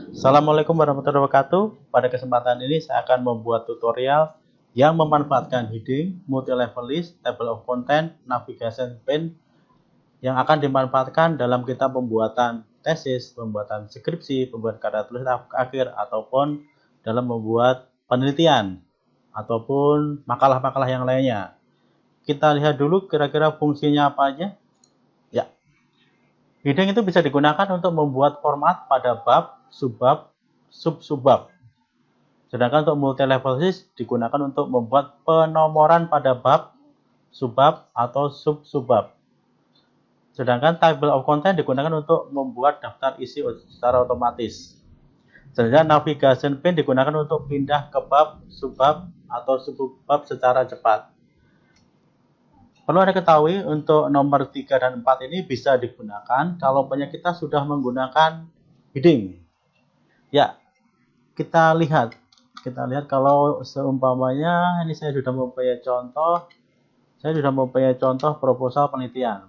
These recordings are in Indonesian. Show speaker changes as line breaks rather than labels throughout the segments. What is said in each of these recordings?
Assalamualaikum warahmatullahi wabarakatuh. Pada kesempatan ini saya akan membuat tutorial yang memanfaatkan heading, multi-level list, table of content, navigation pane yang akan dimanfaatkan dalam kita pembuatan tesis, pembuatan skripsi, pembuatan karya tulis akhir, ataupun dalam membuat penelitian ataupun makalah-makalah yang lainnya. Kita lihat dulu kira-kira fungsinya apa aja. Ya, heading itu bisa digunakan untuk membuat format pada bab, subbab, sub-subbab. Sedangkan untuk multi-level list digunakan untuk membuat penomoran pada bab, subbab, atau sub-subbab. Sedangkan table of content digunakan untuk membuat daftar isi secara otomatis. Sedangkan navigation pane digunakan untuk pindah ke bab, subbab, atau subbab secara cepat. Perlu Anda ketahui untuk nomor 3 dan 4 ini bisa digunakan kalau kita sudah menggunakan heading. Ya, kita lihat kalau seumpamanya ini saya sudah mempunyai contoh proposal penelitian.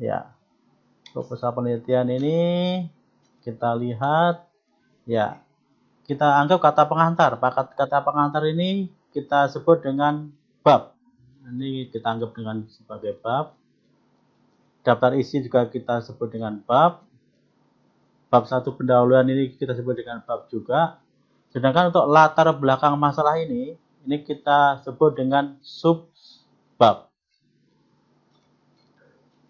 Ya, proposal penelitian ini kita lihat, ya, kita anggap kata pengantar. Kata pengantar ini kita sebut dengan bab. Ini kita anggap dengan sebagai bab. Daftar isi juga kita sebut dengan bab. Bab 1 pendahuluan ini kita sebut dengan bab juga. Sedangkan untuk latar belakang masalah ini kita sebut dengan subbab.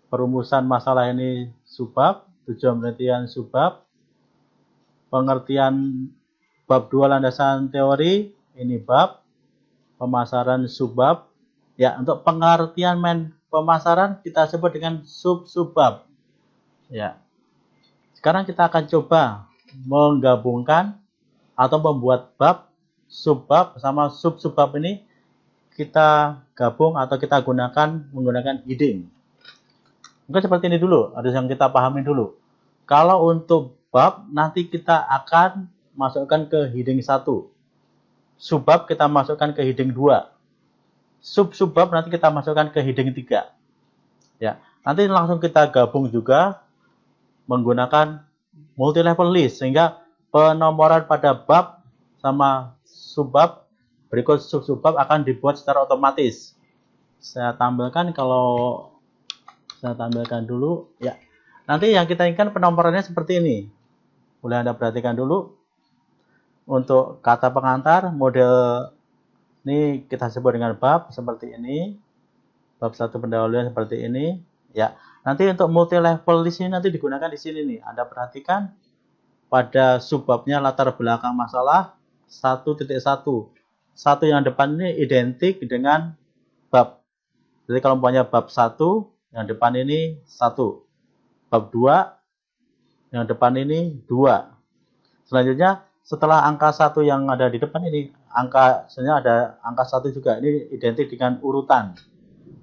Perumusan masalah ini subbab, tujuan penelitian subbab, pengertian bab 2 landasan teori ini bab, pemasaran subbab. Ya, untuk pengertian pemasaran kita sebut dengan sub-subbab. Ya. Sekarang kita akan coba menggabungkan atau membuat bab, subbab sama sub-subbab ini kita gabung atau kita menggunakan heading. Mungkin seperti ini dulu, ada yang kita pahami dulu. Kalau untuk bab nanti kita akan masukkan ke heading 1. Subbab kita masukkan ke heading 2. Sub-subbab nanti kita masukkan ke heading 3. Ya, nanti langsung kita gabung juga menggunakan multi-level list sehingga penomoran pada bab sama subbab berikut sub-subbab akan dibuat secara otomatis. Saya tampilkan dulu, ya. Nanti yang kita inginkan penomorannya seperti ini. Boleh Anda perhatikan dulu. Untuk kata pengantar model ini kita sebut dengan bab seperti ini. Bab 1 pendahuluan seperti ini. Ya, nanti untuk multi level di sini nanti digunakan di sini nih. Anda perhatikan pada subbabnya latar belakang masalah 1.1. Satu yang depan ini identik dengan bab. Jadi kalau punya bab 1, yang depan ini 1. Bab 2, yang depan ini 2. Selanjutnya setelah angka 1 yang ada di depan ini, sebenarnya ada angka 1 juga. Ini identik dengan urutan.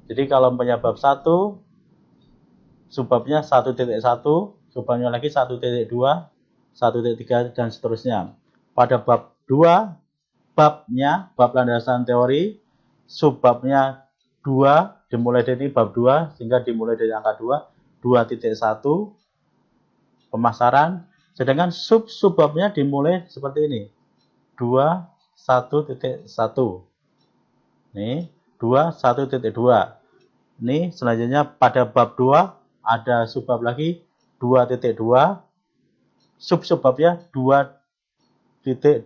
Jadi kalau punya bab 1, subbabnya 1.1, subbabnya lagi 1.2, 1.3, dan seterusnya. Pada bab 2, bab landasan teori, subbabnya 2, dimulai dari bab 2, sehingga dimulai dari angka 2, 2.1, pemasaran. Sedangkan subbabnya dimulai seperti ini. 2, 1.1. Nih, 2, 1.2. Ini selanjutnya pada bab 2 ada subbab lagi 2.2. Sub-subbabnya 2.2.1.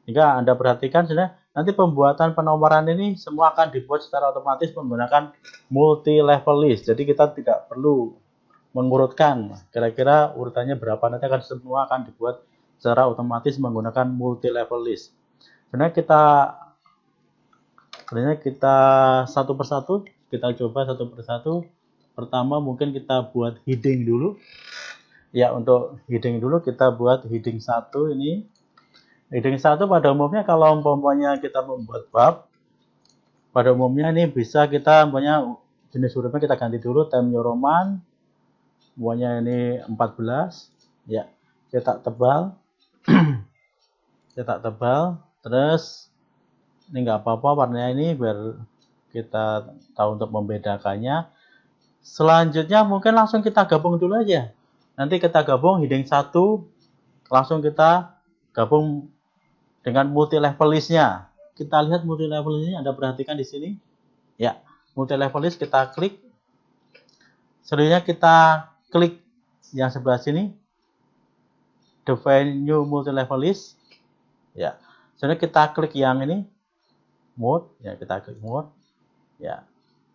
Jika Anda perhatikan sebenarnya nanti pembuatan penomoran ini semua akan dibuat secara otomatis menggunakan multi-level list. Jadi kita tidak perlu mengurutkan kira-kira urutannya berapa, nanti semua akan dibuat secara otomatis menggunakan multi-level list. Sebenarnya kita satu persatu, kita coba satu persatu. Pertama mungkin kita buat heading dulu. Ya, untuk heading dulu kita buat heading 1 ini. Heading 1 pada umumnya kalau umpamanya kita membuat bab, pada umumnya ini bisa kita jenis hurufnya kita ganti dulu, Times New Roman. Semuanya ini 14, ya, cetak tebal. Cetak tebal, terus ini nggak apa-apa warnanya ini biar kita tahu untuk membedakannya. Selanjutnya mungkin langsung kita gabung dulu aja. Nanti kita gabung heading 1 langsung kita gabung dengan multi level listnya. Kita lihat multi level listnya, Anda perhatikan di sini. Ya, multi level list kita klik. Selanjutnya kita klik yang sebelah sini, define new multi level list. Ya, selanjutnya kita klik yang ini, mode. Ya, kita klik mode. Ya,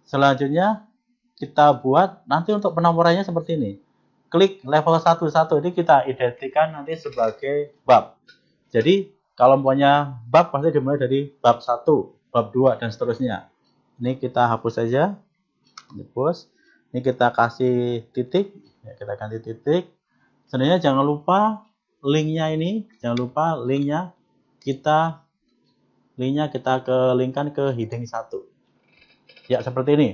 selanjutnya kita buat nanti untuk penomorannya seperti ini. Klik level 1 ini kita identikan nanti sebagai bab. Jadi kalau punya bab pasti dimulai dari bab 1, bab 2 dan seterusnya. Ini kita hapus saja. Hapus. Ini kita kasih titik, ya, kita ganti titik. Sebenarnya jangan lupa linknya ini, jangan lupa linknya kita linkkan ke heading 1. Ya, seperti ini.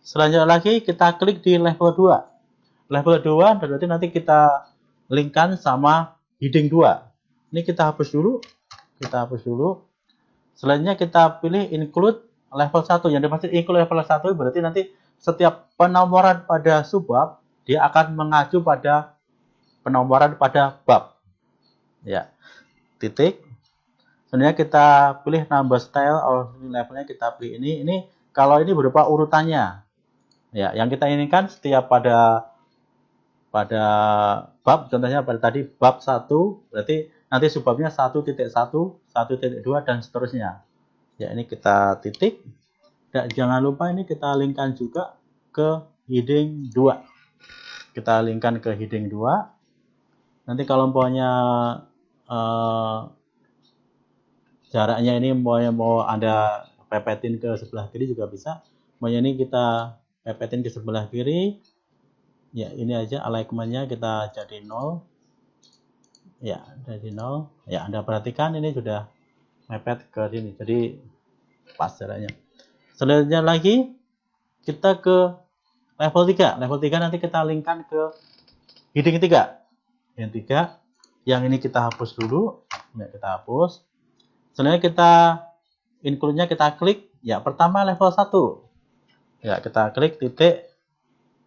Selanjutnya lagi kita klik di level 2. Level 2 berarti nanti kita linkkan sama heading 2. Ini kita hapus dulu. Selanjutnya kita pilih include level 1. Yang dimaksud include level 1 berarti nanti setiap penomoran pada subbab dia akan mengacu pada penomoran pada bab. Ya. Titik. Selanjutnya kita pilih number style or levelnya kita pilih ini. Ini kalau ini berupa urutannya. Ya, yang kita inginkan setiap pada bab, contohnya pada tadi bab 1, berarti nanti subbabnya 1.1, 1.2 dan seterusnya. Ya, ini kita titik. Dan jangan lupa ini kita linkkan juga ke heading 2. Kita linkkan ke heading 2. Nanti kalau umpamanya jaraknya ini mau Anda pepetin ke sebelah kiri juga bisa. Maunya ini kita pepetin ke sebelah kiri. Ya, ini aja alignment-nya kita jadi 0. Ya, jadi 0. Ya, Anda perhatikan ini sudah mepet ke sini. Jadi pas jaraknya. Selanjutnya lagi kita ke level 3. Level 3 nanti kita linkkan ke heading 3. Heading 3. Yang ini kita hapus dulu. Ya, kita hapus. Selanjutnya kita include-nya kita klik. Ya, pertama level 1. Ya, kita klik titik.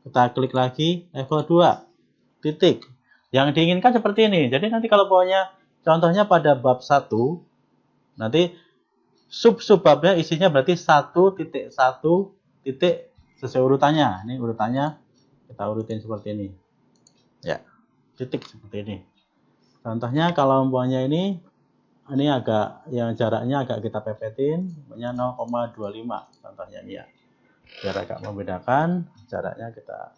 Kita klik lagi level 2. Titik. Yang diinginkan seperti ini. Jadi nanti kalau pokoknya contohnya pada bab 1, nanti sub-subbabnya isinya berarti 1.1 titik sesuai urutannya. Ini urutannya kita urutin seperti ini. Ya, titik seperti ini. Contohnya kalau umpamanya ini agak yang jaraknya agak kita pepetin, umpamanya 0,25 contohnya ini ya. Biar agak membedakan, jaraknya kita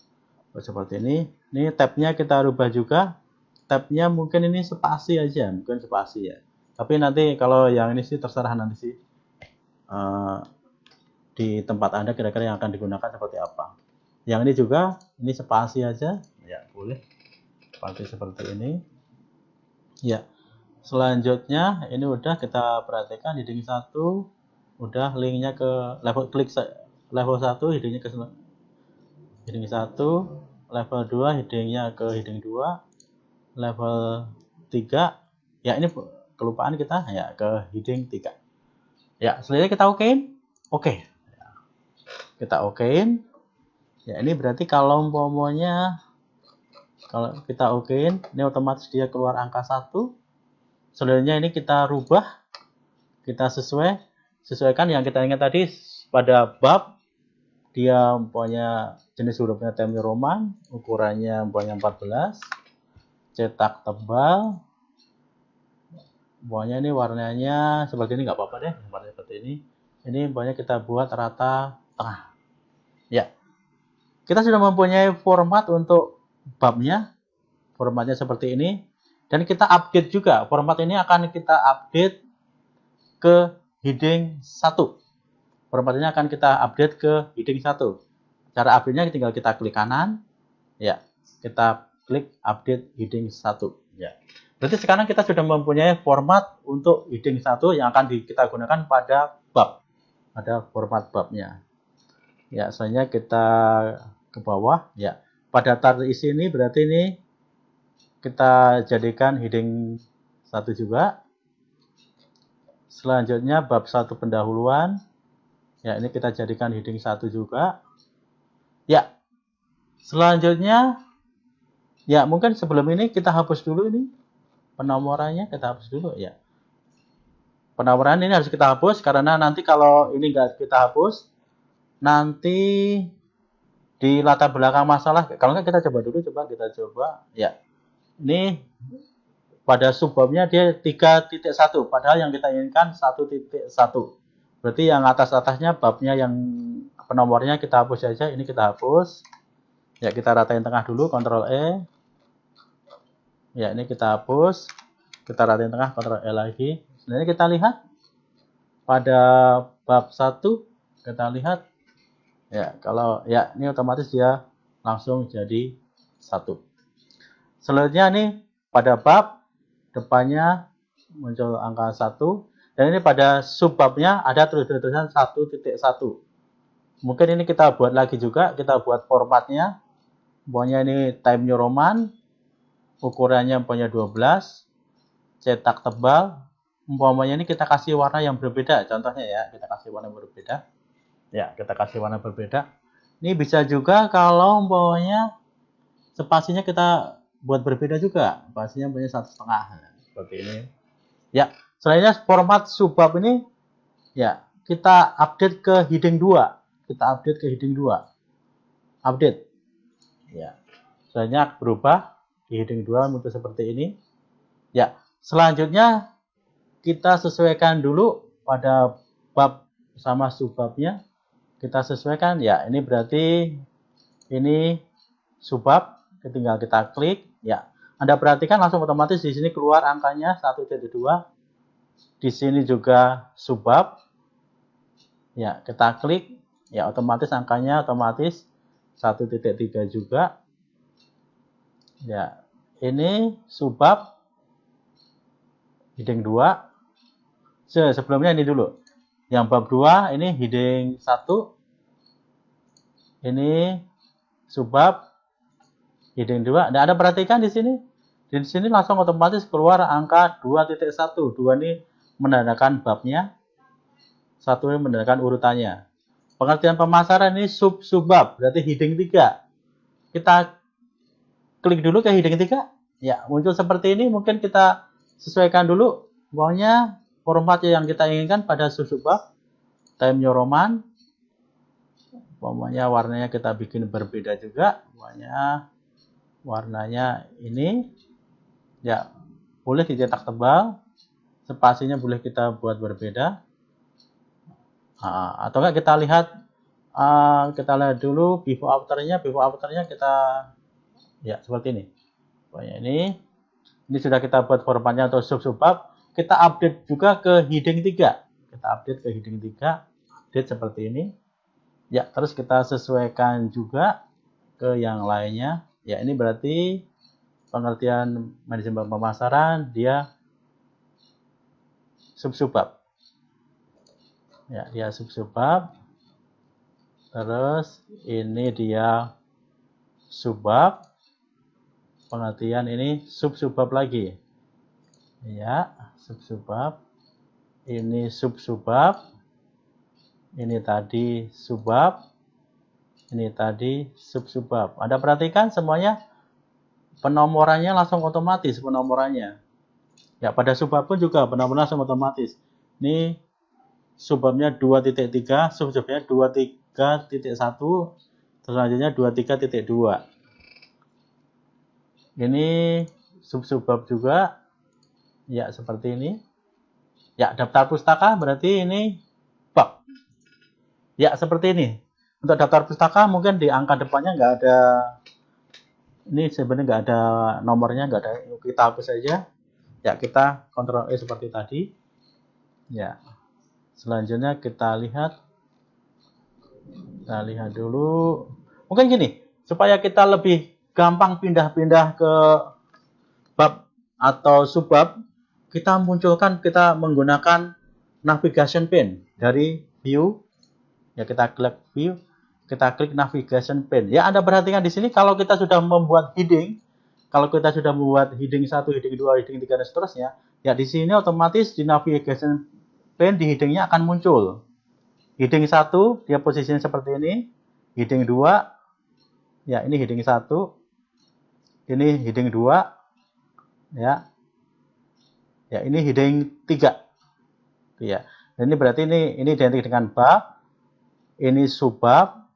buat seperti ini. Ini tabnya kita rubah juga. Tabnya mungkin ini spasi aja, mungkin spasi ya. Tapi nanti kalau yang ini sih terserah nanti sih di tempat Anda kira-kira yang akan digunakan seperti apa. Yang ini juga, ini spasi aja, ya boleh. Seperti ini. Ya. Selanjutnya ini udah kita perhatikan heading 1 udah linknya ke level klik level 1 headingnya ke heading 1, level 2 headingnya ke heading 2, level 3 ya ini kelupaan kita ya ke heading 3. Ya, selanjutnya kita okein. Oke. Kita okein. Ya, ini berarti kalau umpamanya kalau kita okein, ini otomatis dia keluar angka 1. Selanjutnya ini kita rubah, kita sesuaikan yang kita ingat tadi pada bab dia punya jenis hurufnya Times New Roman, ukurannya punya 14, cetak tebal, pokoknya ini warnanya seperti ini nggak apa-apa deh, warna seperti ini. Ini pokoknya kita buat rata tengah. Ya, kita sudah mempunyai format untuk babnya, formatnya seperti ini. Dan kita update juga. Format ini akan kita update ke heading 1. Format ini akan kita update ke heading 1. Cara update-nya tinggal kita klik kanan. Ya, kita klik update heading 1. Ya. Berarti sekarang kita sudah mempunyai format untuk heading 1 yang akan kita gunakan pada bab. Ada format babnya. Ya, selanjutnya kita ke bawah. Ya, pada tar isi ini berarti ini kita jadikan heading 1 juga. Selanjutnya bab 1 pendahuluan. Ya, ini kita jadikan heading 1 juga. Ya. Selanjutnya ya mungkin sebelum ini kita hapus dulu ini. penomorannya kita hapus dulu ya. Penomoran ini harus kita hapus karena nanti kalau ini nggak kita hapus, nanti di latar belakang masalah, kalau nggak kita coba dulu, kita coba ya. Ini pada subbabnya dia 3.1, padahal yang kita inginkan 1.1. Berarti yang atas-atasnya babnya yang penomornya kita hapus saja, ini kita hapus. Ya, kita ratain tengah dulu, Ctrl E. Ya, ini kita hapus. Kita ratain tengah, Ctrl E lagi. Nah, ini kita lihat pada bab 1, kita lihat ya, kalau ya ini otomatis dia langsung jadi 1. Selanjutnya nih pada bab depannya muncul angka 1, dan ini pada subbabnya ada tulisan 1.1. Mungkin ini kita buat lagi juga, kita buat formatnya. Pokoknya ini Times New Roman, ukurannya punya 12, cetak tebal. Umpamanya ini kita kasih warna yang berbeda, contohnya ya, kita kasih warna berbeda. Ya, kita kasih warna berbeda. Ini bisa juga kalau umpamanya spasinya kita buat berbeda juga, spasinya punya 1,5 seperti ini. Ya, selainnya format subbab ini ya kita update ke heading 2. Kita update ke heading 2. Update. Ya. Selanjutnya berubah di heading 2 muncul seperti ini. Ya, selanjutnya kita sesuaikan dulu pada bab sama subbabnya. Kita sesuaikan ya, ini berarti ini subbab, tinggal kita klik ya. Anda perhatikan langsung otomatis di sini keluar angkanya 1.2. Di sini juga subbab. Ya, kita klik ya, otomatis angkanya otomatis 1.3 juga. Ya, ini subbab heading 2. Sebelumnya ini dulu. Yang bab 2 ini heading 1. Ini subbab heading 2. Nah, Anda perhatikan di sini. Di sini langsung otomatis keluar angka 2.1. 2 ini menandakan babnya. 1 ini menandakan urutannya. Pengertian pemasaran ini subbab, berarti heading 3. Kita klik dulu ke heading 3. Ya, muncul seperti ini. Mungkin kita sesuaikan dulu. Pokoknya format yang kita inginkan pada subbab Times New Roman. Pokoknya warnanya kita bikin berbeda juga. Pokoknya warnanya ini ya boleh dicetak tebal. Spasinya boleh kita buat berbeda. Atau enggak kita lihat dulu before afternya. Before afternya kita ya seperti ini. Pokoknya ini sudah kita buat formatnya untuk subbab. Kita update juga ke heading 3. Kita update ke heading 3. Update seperti ini. Ya, terus kita sesuaikan juga ke yang lainnya. Ya, ini berarti pengertian manajemen pemasaran dia subbab. Ya, dia subbab. Terus ini dia subbab. Pengertian ini subbab lagi. Ya, subbab. Ini subbab. Ini tadi subbab. Ini tadi subbab. Anda perhatikan semuanya penomorannya langsung otomatis penomorannya. Ya, pada subbab pun juga penomoran langsung otomatis. Ini subbabnya 2.3, subbabnya 23.1, terus selanjutnya 23.2. Ini subbab juga. Ya, seperti ini. Ya, daftar pustaka berarti ini bab. Ya, seperti ini. Untuk daftar pustaka mungkin di angka depannya nggak ada. Ini sebenarnya nggak ada nomornya, nggak ada. Kita hapus saja. Ya, kita Ctrl E seperti tadi. Ya. Selanjutnya kita lihat. Kita lihat dulu. Mungkin gini, supaya kita lebih gampang pindah-pindah ke bab atau subbab, kita menggunakan navigation pane dari view. Ya, kita klik view, kita klik navigation pane. Ya, Anda perhatikan di sini kalau kita sudah membuat heading, kalau kita sudah membuat heading 1, heading 2, heading 3 dan seterusnya, ya di sini otomatis di navigation pane di headingnya akan muncul. Heading 1 dia posisinya seperti ini. Heading 2 ya ini heading 1. Ini heading 2 ya. Ya, ini heading 3. Ya. Dan ini berarti ini identik dengan bab, ini subbab,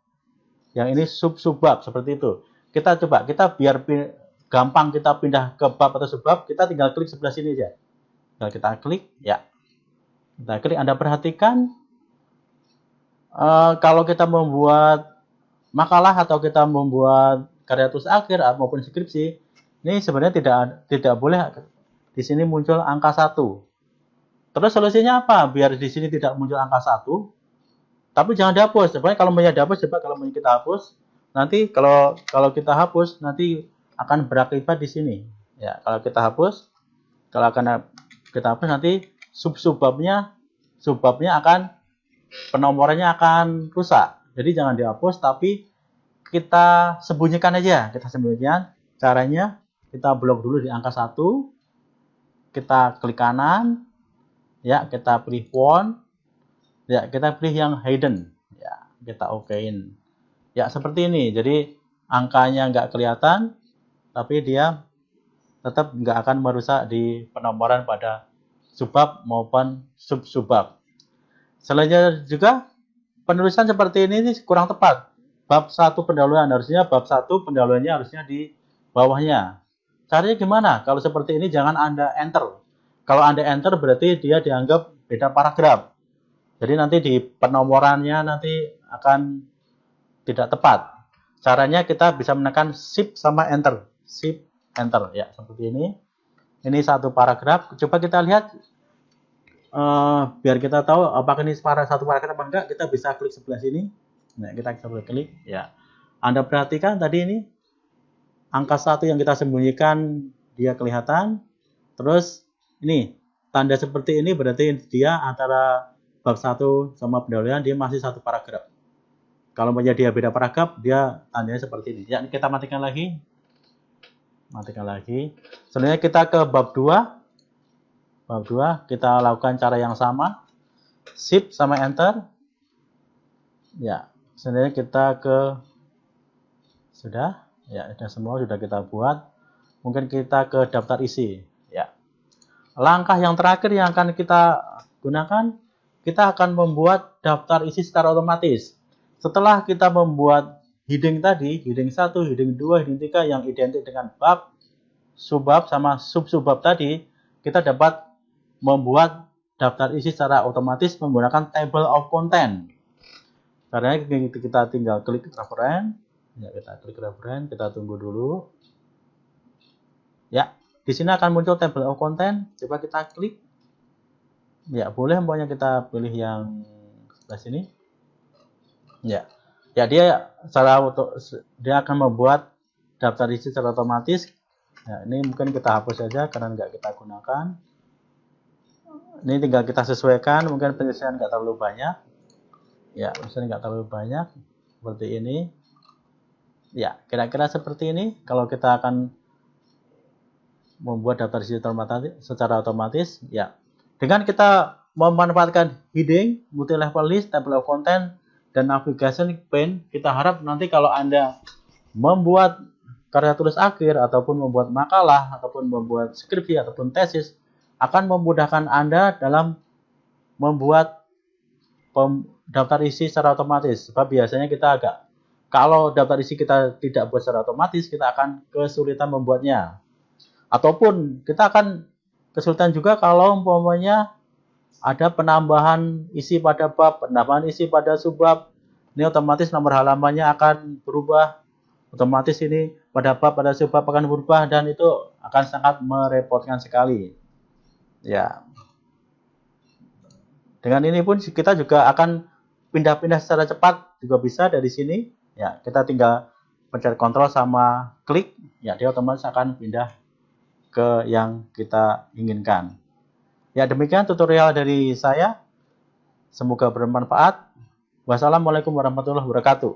yang ini sub-subbab seperti itu. Kita coba, kita biar gampang kita pindah ke bab atau subbab, kita tinggal klik sebelah sini aja. Tinggal kita klik, ya. Kita klik, Anda perhatikan kalau kita membuat makalah atau kita membuat karya tulis akhir maupun skripsi, ini sebenarnya tidak boleh di sini muncul angka 1. Terus solusinya apa? Biar di sini tidak muncul angka 1, tapi jangan dihapus. Sebenarnya kalau mau dihapus, coba kalau mau kita hapus, nanti kalau kita hapus nanti akan berakibat di sini. Ya, kalau kita hapus, nanti subbabnya akan penomorannya akan rusak. Jadi jangan dihapus, tapi kita sembunyikan aja. Kita sembunyikan. Caranya kita blok dulu di angka 1. Kita klik kanan. Ya, kita pilih font. Ya, kita pilih yang hidden. Ya, kita okein. Ya, seperti ini. Jadi angkanya nggak kelihatan, tapi dia tetap nggak akan merusak di penomoran pada subbab maupun sub-subbab. Selanjutnya juga penulisan seperti ini kurang tepat. Bab 1 pendahuluan harusnya pendahuluannya harusnya di bawahnya. Caranya gimana? Kalau seperti ini jangan Anda enter. Kalau Anda enter berarti dia dianggap beda paragraf. Jadi nanti di penomorannya nanti akan tidak tepat. Caranya kita bisa menekan shift sama enter. Shift enter ya, seperti ini. Ini satu paragraf. Coba kita lihat biar kita tahu apakah ini satu paragraf apa enggak, kita bisa klik sebelah sini. Nah, kita coba klik ya. Anda perhatikan tadi ini angka 1 yang kita sembunyikan dia kelihatan. Terus ini tanda seperti ini berarti dia antara bab 1 sama pendahuluan dia masih satu paragraf. Kalau menjadi dia beda paragraf, dia tandanya seperti ini. Ya, kita matikan lagi. Selanjutnya kita ke bab 2. Bab 2 kita lakukan cara yang sama. Shift sama enter. Ya, selanjutnya kita ke sudah semua sudah kita buat. Mungkin kita ke daftar isi. Ya. Langkah yang terakhir yang akan kita gunakan, kita akan membuat daftar isi secara otomatis. Setelah kita membuat heading tadi, heading 1, heading 2, heading 3 yang identik dengan bab, subbab sama sub-subbab tadi, kita dapat membuat daftar isi secara otomatis menggunakan table of content. Caranya kita tinggal klik referen. Ya, kita klik referen, kita tunggu dulu. Ya, di sini akan muncul table of content. Coba kita klik. Ya, boleh pokoknya kita pilih yang sebelah sini. Ya, dia akan membuat daftar isi secara otomatis. Ya, ini mungkin kita hapus saja karena nggak kita gunakan. Ini tinggal kita sesuaikan, mungkin penyesuaian nggak terlalu banyak. Ya, misalnya nggak terlalu banyak seperti ini. Ya, kira-kira seperti ini. Kalau kita akan membuat daftar isi secara otomatis, ya, dengan kita memanfaatkan heading, multi-level list, table of content, dan navigation pane, kita harap nanti kalau Anda membuat karya tulis akhir, ataupun membuat makalah, ataupun membuat skripsi, ataupun tesis, akan memudahkan Anda dalam membuat daftar isi secara otomatis. Sebab biasanya kalau daftar isi kita tidak buat secara otomatis, kita akan kesulitan membuatnya. Ataupun kita akan kesulitan juga kalau umpamanya ada penambahan isi pada bab, penambahan isi pada subbab. Ini otomatis nomor halamannya akan berubah. Otomatis ini pada bab, pada subbab akan berubah, dan itu akan sangat merepotkan sekali. Ya. Dengan ini pun kita juga akan pindah-pindah secara cepat juga bisa dari sini. Ya, kita tinggal pencet kontrol sama klik, ya dia otomatis akan pindah ke yang kita inginkan. Ya, demikian tutorial dari saya. Semoga bermanfaat. Wassalamualaikum warahmatullahi wabarakatuh.